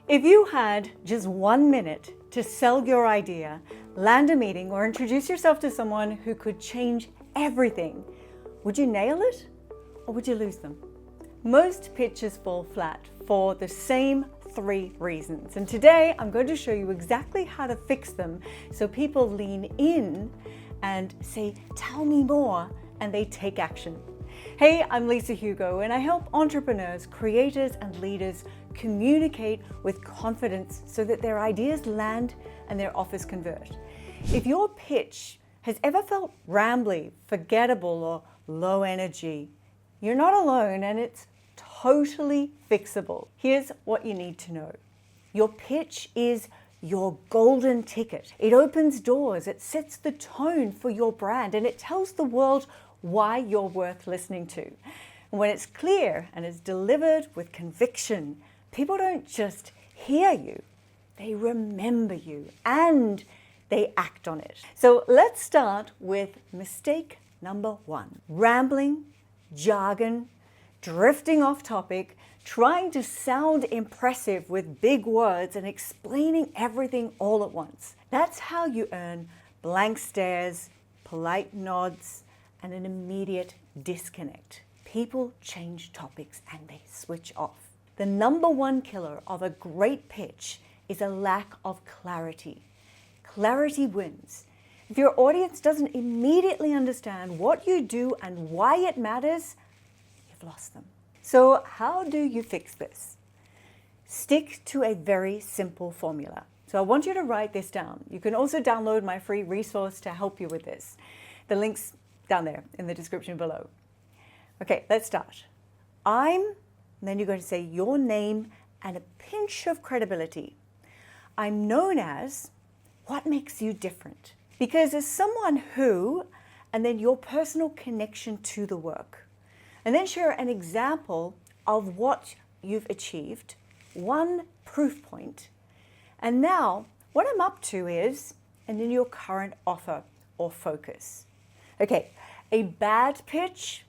If you had just 1 minute to sell your idea, land a meeting, or introduce yourself to someone who could change everything, would you nail it or would you lose them? Most pitches fall flat for the same 3 reasons. And today I'm going to show you exactly how to fix them so people lean in and say, "Tell me more," and they take action. Hey, I'm Lisa Hugo, and I help entrepreneurs, creators, and leaders communicate with confidence so that their ideas land and their offers convert. If your pitch has ever felt rambly, forgettable, or low energy, you're not alone, and it's totally fixable. Here's what you need to know. Your pitch is your golden ticket. It opens doors, it sets the tone for your brand, and it tells the world why you're worth listening to. And when it's clear and it's delivered with conviction, people don't just hear you, they remember you and they act on it. So let's start with mistake number 1. Rambling, jargon, drifting off topic, trying to sound impressive with big words and explaining everything all at once. That's how you earn blank stares, polite nods, and an immediate disconnect. People change topics and they switch off. The number 1 killer of a great pitch is a lack of clarity. Clarity wins. If your audience doesn't immediately understand what you do and why it matters, you've lost them. So how do you fix this? Stick to a very simple formula. So I want you to write this down. You can also download my free resource to help you with this. The link's down there in the description below. Okay, let's start. And then you're going to say your name and a pinch of credibility. I'm known as, what makes you different? Because as someone who, and then your personal connection to the work. And then share an example of what you've achieved, one proof point. And now what I'm up to is, and then your current offer or focus. Okay, a bad pitch.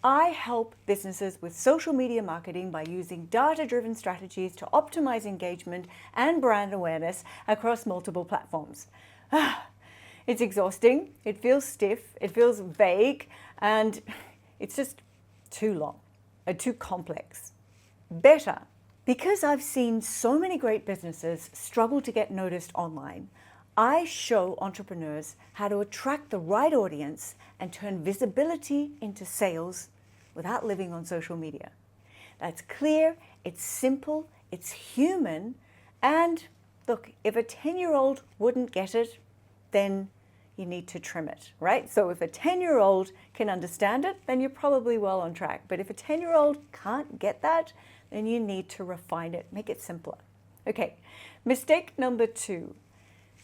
I help businesses with social media marketing by using data-driven strategies to optimize engagement and brand awareness across multiple platforms. It's exhausting, it feels stiff, it feels vague, and it's just too long, too complex. Better, because I've seen so many great businesses struggle to get noticed online, I show entrepreneurs how to attract the right audience and turn visibility into sales without living on social media. That's clear, it's simple, it's human, and look, if a 10-year-old wouldn't get it, then you need to trim it, right? So if a 10-year-old can understand it, then you're probably well on track. But if a 10-year-old can't get that, then you need to refine it, make it simpler. Okay, mistake number 2.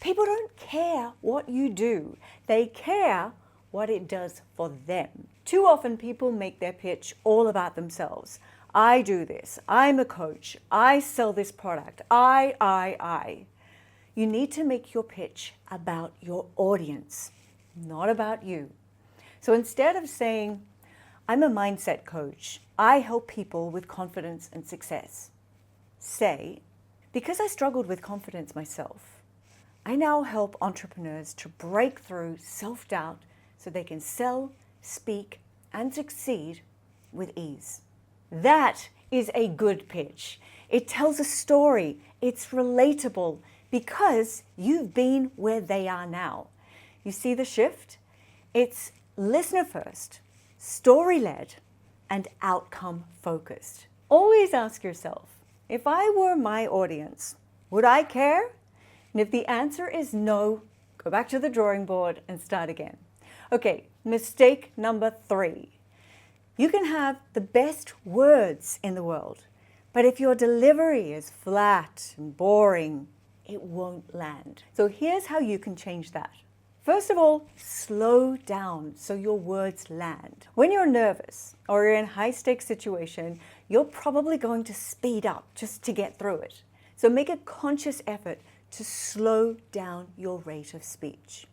People don't care what you do. They care what it does for them. Too often people make their pitch all about themselves. I do this. I'm a coach. I sell this product. I. You need to make your pitch about your audience, not about you. So instead of saying, I'm a mindset coach, I help people with confidence and success, say, because I struggled with confidence myself, I now help entrepreneurs to break through self-doubt so they can sell, speak, and succeed with ease. That is a good pitch. It tells a story. It's relatable because you've been where they are now. You see the shift? It's listener first, story-led, and outcome focused. Always ask yourself, if I were my audience, would I care? And if the answer is no, go back to the drawing board and start again. Okay, mistake number 3. You can have the best words in the world, but if your delivery is flat and boring, it won't land. So here's how you can change that. First of all, slow down so your words land. When you're nervous or you're in a high-stakes situation, you're probably going to speed up just to get through it. So make a conscious effort to slow down your rate of speech.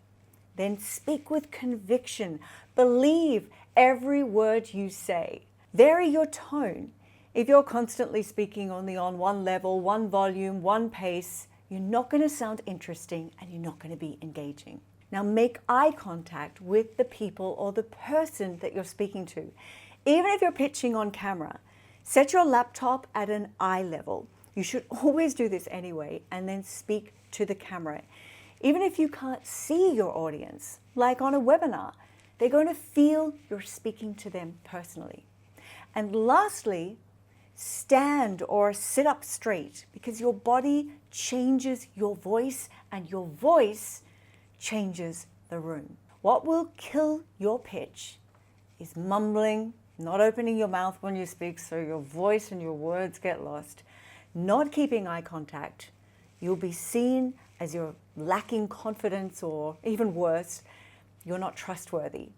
Then speak with conviction. Believe every word you say. Vary your tone. If you're constantly speaking only on one level, one volume, one pace, you're not going to sound interesting and you're not going to be engaging. Now make eye contact with the people or the person that you're speaking to. Even if you're pitching on camera, set your laptop at an eye level. You should always do this anyway, and then speak to the camera. Even if you can't see your audience, like on a webinar, they're going to feel you're speaking to them personally. And lastly, stand or sit up straight, because your body changes your voice and your voice changes the room. What will kill your pitch is mumbling, not opening your mouth when you speak so your voice and your words get lost, not keeping eye contact. You'll be seen as you're lacking confidence, or even worse, you're not trustworthy.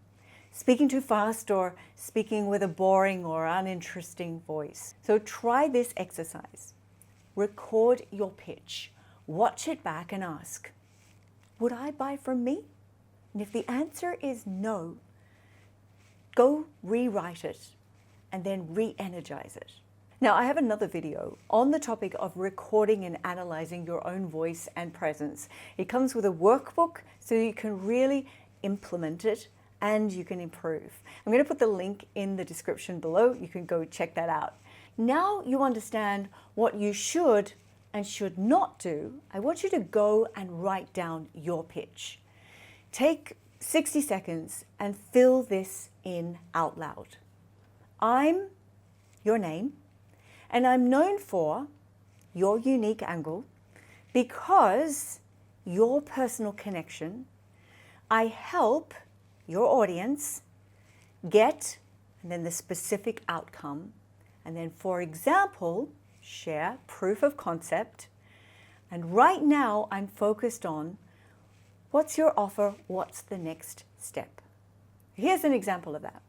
Speaking too fast or speaking with a boring or uninteresting voice. So try this exercise. Record your pitch, watch it back and ask, would I buy from me? And if the answer is no, go rewrite it and then re-energize it. Now, I have another video on the topic of recording and analyzing your own voice and presence. It comes with a workbook so you can really implement it and you can improve. I'm going to put the link in the description below. You can go check that out. Now you understand what you should and should not do. I want you to go and write down your pitch. Take 60 seconds and fill this in out loud. I'm your name, and I'm known for your unique angle, because your personal connection. I help your audience get, and then the specific outcome, and then, for example, share proof of concept. And right now I'm focused on what's your offer, what's the next step. Here's an example of that.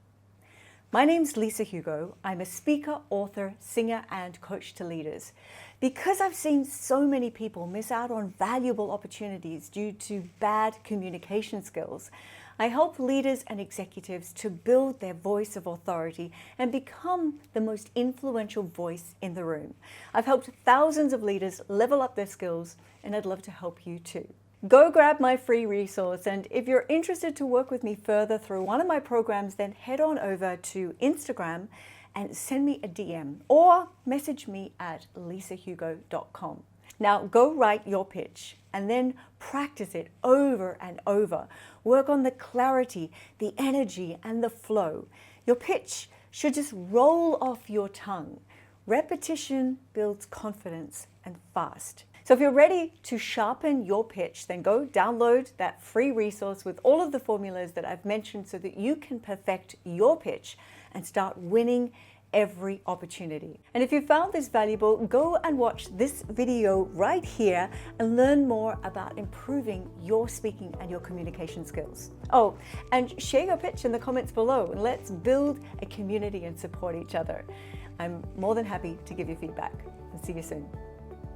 My name's Lisa Hugo. I'm a speaker, author, singer, and coach to leaders. Because I've seen so many people miss out on valuable opportunities due to bad communication skills, I help leaders and executives to build their voice of authority and become the most influential voice in the room. I've helped thousands of leaders level up their skills, and I'd love to help you too. Go grab my free resource, and if you're interested to work with me further through one of my programs, then head on over to Instagram and send me a DM or message me at lisahugo.com. Now go write your pitch and then practice it over and over. Work on the clarity, the energy, and the flow. Your pitch should just roll off your tongue. Repetition builds confidence and fast. So if you're ready to sharpen your pitch, then go download that free resource with all of the formulas that I've mentioned so that you can perfect your pitch and start winning every opportunity. And if you found this valuable, go and watch this video right here and learn more about improving your speaking and your communication skills. Oh, and share your pitch in the comments below, and let's build a community and support each other. I'm more than happy to give you feedback. And see you soon.